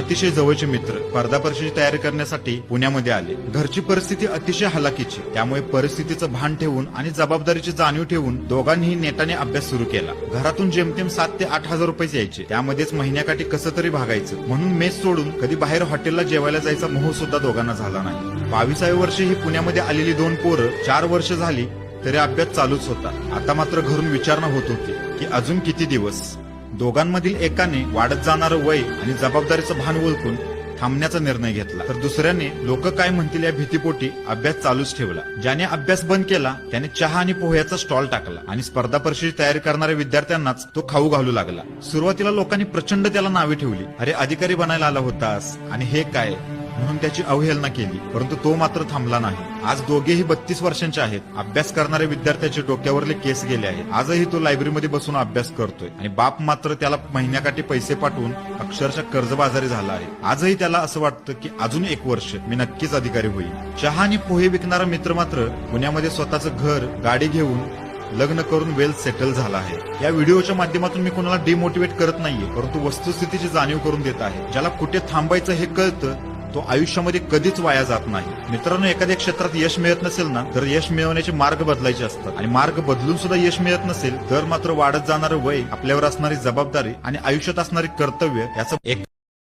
अतिशय जवळचे मित्र स्पर्धा परीक्षेची तयारी करण्यासाठी पुण्यामध्ये आले. घरची परिस्थिती अतिशय हलाखीची, त्यामुळे परिस्थितीचं भान ठेवून आणि जबाबदारीची जाणीव ठेवून दोघांनीही नेटाने अभ्यास सुरू केला. घरातून जेमतेम 7 ते 8 हजार रुपये यायचे, त्यामध्येच महिन्याकाठी कसं तरी भागायचं. म्हणून मेस सोडून कधी बाहेर हॉटेलला जेवायला जायचा मोह सुद्धा दोघांना झाला नाही. 22व्या वर्षी ही पुण्यामध्ये आलेली 2 पोरं 4 वर्ष झाली तरी अभ्यास चालूच होता. आता मात्र घरून विचारणा होत होती की अजून किती दिवस. दोघांमधील एकाने वाढत जाणारं वय आणि जबाबदारीचं भान ओळखून थांबण्याचा निर्णय घेतला, तर दुसऱ्याने लोक काय म्हणतील या भीतीपोटी अभ्यास चालूच ठेवला. ज्याने अभ्यास बंद केला त्याने चहा आणि पोह्याचा स्टॉल टाकला आणि स्पर्धा परीक्षेची तयारी करणाऱ्या विद्यार्थ्यांनाच तो खाऊ घालू लागला. सुरुवातीला लोकांनी प्रचंड त्याला नावे ठेवली. अरे अधिकारी बनायला आला होतास आणि हे काय म्हणून त्याची अवहेलना केली, परंतु तो मात्र थांबला नाही. आज दोघेही 32 वर्षांचे आहेत. अभ्यास करणाऱ्या विद्यार्थ्याचे डोक्यावरले केस गेले आहेत. आजही तो लायब्ररीमध्ये बसून अभ्यास करतोय आणि बाप मात्र त्याला महिन्याकाठी पैसे पाठवून अक्षरशः कर्जबाजारी झाला आहे. आजही त्याला असं वाटतं की अजून 1 वर्ष मी नक्कीच अधिकारी होईल. चहा आणि पोहे विकणारा मित्र मात्र पुण्यामध्ये स्वतःचं घर गाडी घेऊन लग्न करून वेल सेटल झाला आहे. या व्हिडिओच्या माध्यमातून मी कोणाला डिमोटिवेट करत नाहीये, परंतु वस्तुस्थितीची जाणीव करून देत आहे. ज्याला कुठे थांबायचं हे कळतं तो आयुष्यामध्ये कधीच वाया जात नाही. मित्रांनो, एखाद्या क्षेत्रात यश मिळत नसेल ना, तर यश मिळवण्याचे मार्ग बदलायचे असतात आणि मार्ग बदलून सुद्धा यश मिळत नसेल तर मात्र वाढत जाणारं वय, आपल्यावर असणारी जबाबदारी आणि आयुष्यात असणारी कर्तव्य याचं एक